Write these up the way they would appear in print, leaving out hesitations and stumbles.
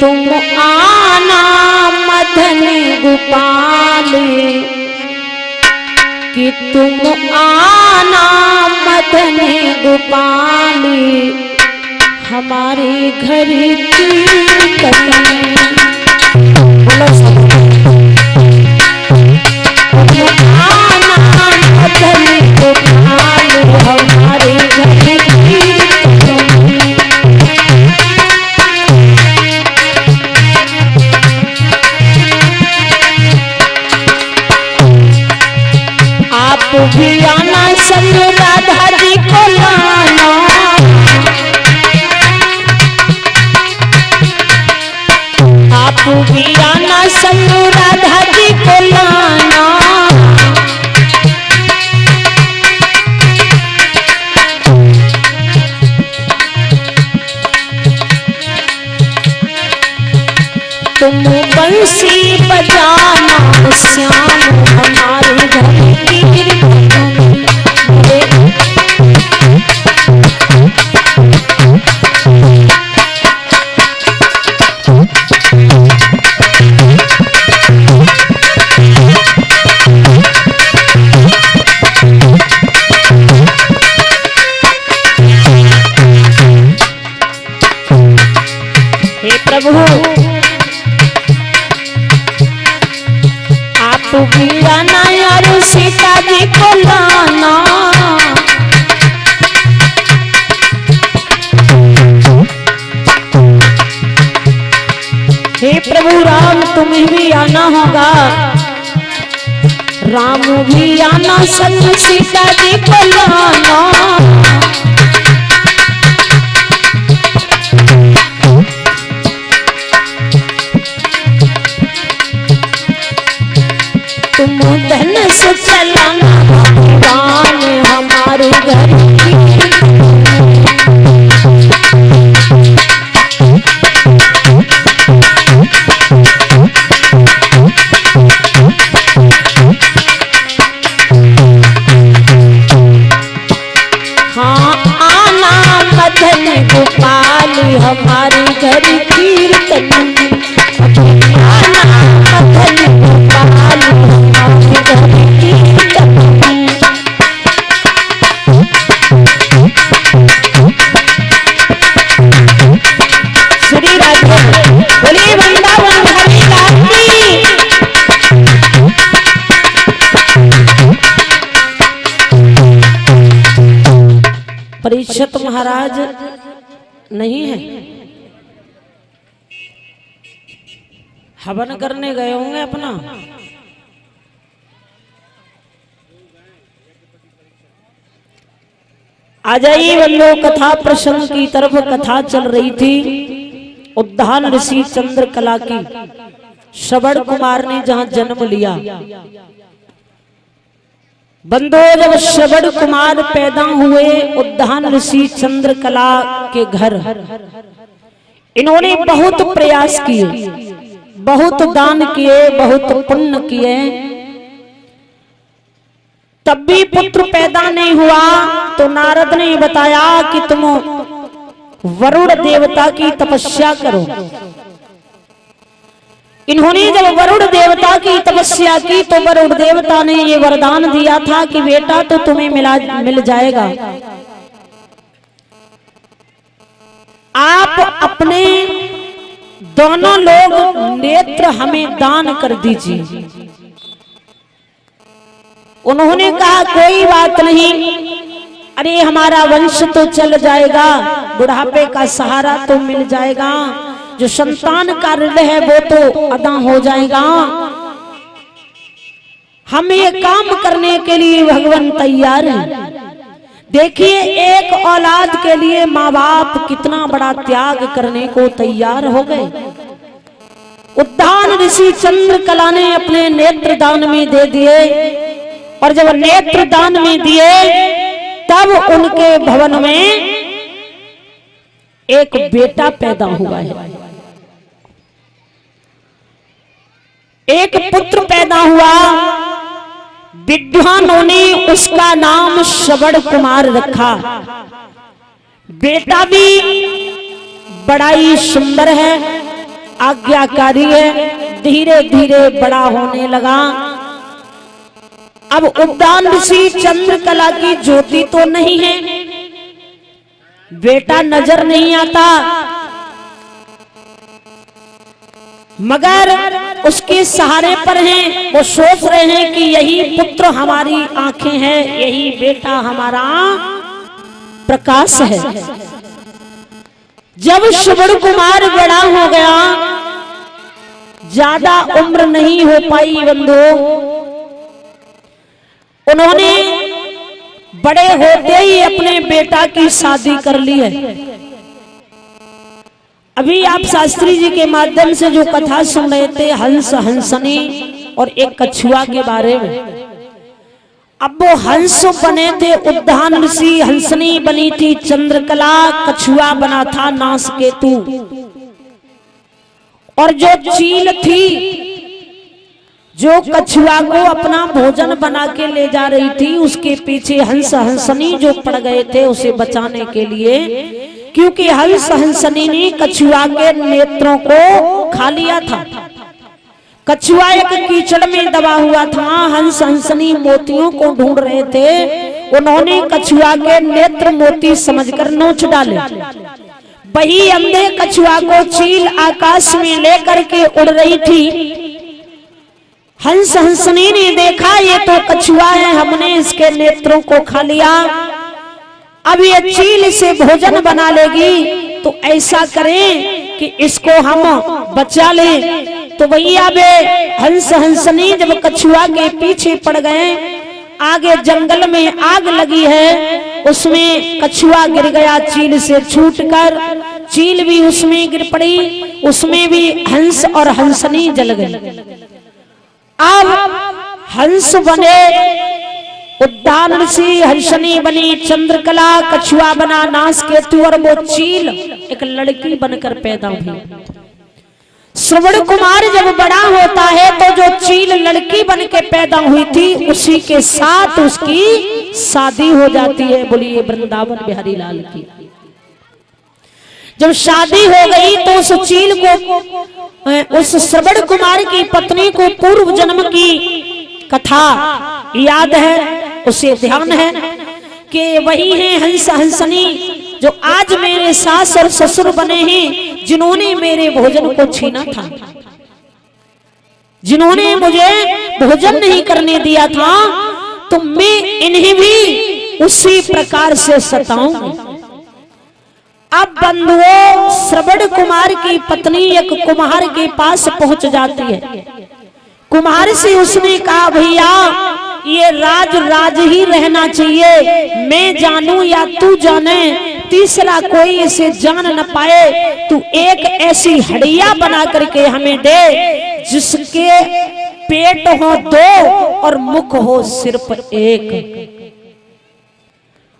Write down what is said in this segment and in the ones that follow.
तुम आना मदन गोपाल, कि तुम आना मदन गोपाल, हमारे घर कीर्तन में। आना मदन गोपाल, हमारे घर कीर्तन में। आप भी आना संग राधा जी को लाना, आप भी आना संग राधा जी को लाना। तुम बंसी बजाना श्याम, हमारे घर कीर्तन में। हे प्रभु, आप भी आना यार सीता जी को लाना। हे प्रभु राम, तुम्हें भी आना होगा, राम भी आना संग सीता जी को लाना। तुम धन से चलाना भगवान, हमारे घर हाँ आना मदन गोपाल, हमारे घर कीर्तन में। आना मदन गोपाल, हमारे घर कीर्तन में। श्री राधे बोलिए वृंदावन धारी लाल की। परीक्षित महाराज नहीं है, हवन करने गए होंगे अपना। आ जाइए बंधु, कथा प्रसंग की तरफ। कथा चल रही थी उद्धान ऋषि चंद्रकला की। श्रवण कुमार ने जहां जन्म लिया, बंधु जब श्रवण कुमार पैदा हुए उद्धान ऋषि चंद्रकला के घर, इन्होंने बहुत प्रयास किए, बहुत दान किए, बहुत पुण्य किए, तब भी पुत्र पैदा नहीं हुआ। तो नारद ने बताया कि तुम वरुण देवता की तपस्या करो। इन्होंने जब वरुण देवता की तपस्या की तो वरुण देवता ने ये वरदान दिया था कि बेटा तो तुम्हें मिल जाएगा, आप अपने दोनों लोग नेत्र हमें दान कर दीजिए। उन्होंने कहा कोई बात नहीं, अरे हमारा वंश तो चल जाएगा, बुढ़ापे का सहारा तो मिल जाएगा, जो संतान का ऋण है वो तो अदा हो जाएगा। हम ये काम करने के लिए भगवान तैयार हैं। देखिए एक औलाद के लिए माँ बाप कितना बड़ा त्याग करने को तैयार हो गए। उद्धान ऋषि चंद्रकला ने अपने नेत्र दान में दे दिए, और जब नेत्र दान में दिए तब उनके भवन में एक बेटा पैदा हुआ है, एक पुत्र पैदा हुआ। विद्वानों ने उसका नाम श्रवण कुमार रखा। बेटा भी बड़ा ही सुंदर है, आज्ञाकारी है, धीरे धीरे बड़ा होने लगा। अब उद्दान ऋषि चंद्रकला की ज्योति तो नहीं है, बेटा नजर नहीं आता, मगर उसके सहारे पर हैं। वो सोच रहे हैं कि यही पुत्र हमारी आंखें हैं, यही बेटा हमारा प्रकाश है। जब श्रवण कुमार बड़ा हो गया, ज्यादा उम्र नहीं हो पाई बंधु, उन्होंने बड़े होते ही अपने बेटा की शादी कर ली है। अभी आप शास्त्री जी के माध्यम से जो कथा सुन रहे थे हंस हंसनी और एक कछुआ के बारे में, अब वो हंस बने थे उद्दान ऋषि, हंसनी बनी थी चंद्रकला, कछुआ बना था नासकेतु। और जो चील थी जो कछुआ को अपना भोजन बना के ले जा रही थी, उसके पीछे हंस हंसनी जो पड़ गए थे उसे बचाने के लिए, क्योंकि हंस हंसनी ने कछुआ के नेत्रों को खा लिया था। कछुआ एक कीचड़ में दबा हुआ था, हंस हंसनी मोतियों को ढूंढ रहे थे। उन्होंने कछुआ के नेत्र मोती समझकर नोच डाले। वही अंधे कछुआ को चील आकाश में लेकर के उड़ रही थी। हंस हंसनी ने देखा ये तो कछुआ है, हमने इसके नेत्रों को खा लिया, अब ये चील से भोजन बना लेगी, तो ऐसा करें कि इसको हम बचा लें। तो भैया बे हंस हंसनी जब कछुआ के पीछे पड़ गए, आगे जंगल में आग लगी है, उसमें कछुआ गिर गया चील से छूटकर, चील भी उसमें गिर पड़ी, उसमें भी हंस और हंसनी जल गई। अब हंस बने उद्दान ऋषि, हंसनी बनी चंद्रकला, कछुआ बना नासकेतु, और वो चील एक लड़की बनकर पैदा हुई। श्रवण कुमार जब बड़ा होता है तो जो चील लड़की बन के पैदा हुई थी, उसी के साथ उसकी शादी हो जाती है। बोलिए वृंदावन बिहारी लाल की। जब शादी हो गई तो उस चील को, उस श्रवण कुमार की पत्नी को पूर्व जन्म की कथा याद है, उसे ध्यान है कि वही है हंस हंसनी जो आज मेरे सास और ससुर बने हैं, जिन्होंने मेरे भोजन को छीना था, जिन्होंने मुझे भोजन नहीं करने दिया था, तो मैं इन्हें भी उसी प्रकार से सताऊंगी। अब बंधुओं, श्रवण कुमार की पत्नी एक कुम्हार के पास पहुंच जाती है। कुम्हार से उसने कहा, भैया ये राज राज ही रहना चाहिए, मैं जानूं या तू जाने, तीसरा कोई इसे जान न पाए। तू एक ऐसी हड़िया बना करके हमें दे जिसके पेट हो 2 और मुख हो सिर्फ 1।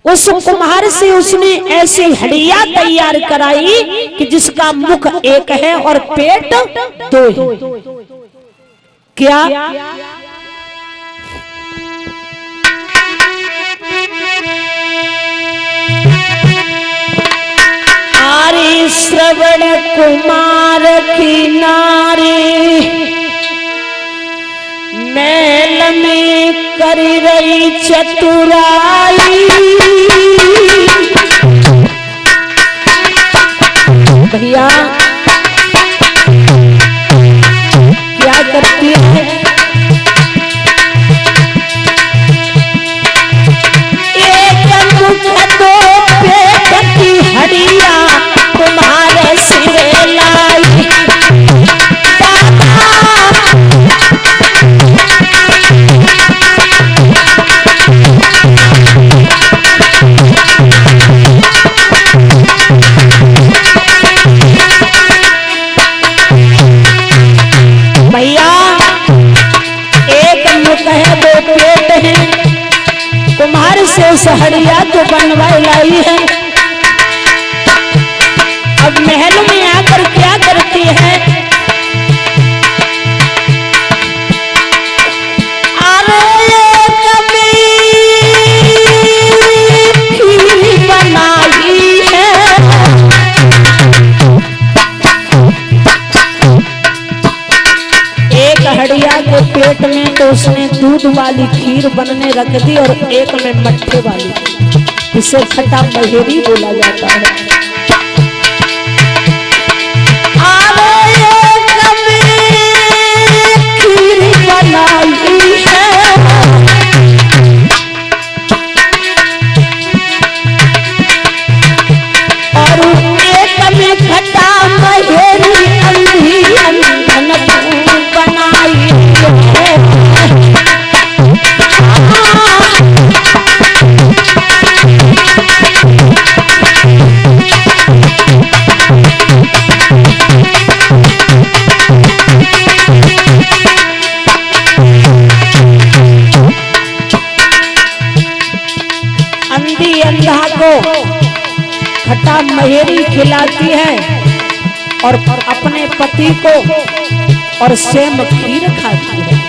उस कुम्हार से उसने ऐसी हड़िया तैयार कराई कि जिसका मुख 1 है और पेट 2 है। क्या आरे श्रवण कुमार की नारी मैल में कर रही चतुराई। भैया क्या करती है, एक मुख 2 पेट की हड़िया तुम्हारे सिरे लाई। भैया एक मुख है 2 पेट है, कुम्हार से सहड़िया तो बनवाई लाई है। अब महल में आकर क्या करती है, अरे कभी बनाई है, हड़िया के पेट में तो उसने दूध वाली खीर बनने रख दी और एक में मट्ठे वाली, इसे खट्टा महेरी बोला जाता है। खीर बनाई है और एक में खट्टा महेरी अंधी अंधन बनाई है। अंधी अंधा को खट्टा महेरी खिलाती है और अपने पति को और सेम खीर खाती है।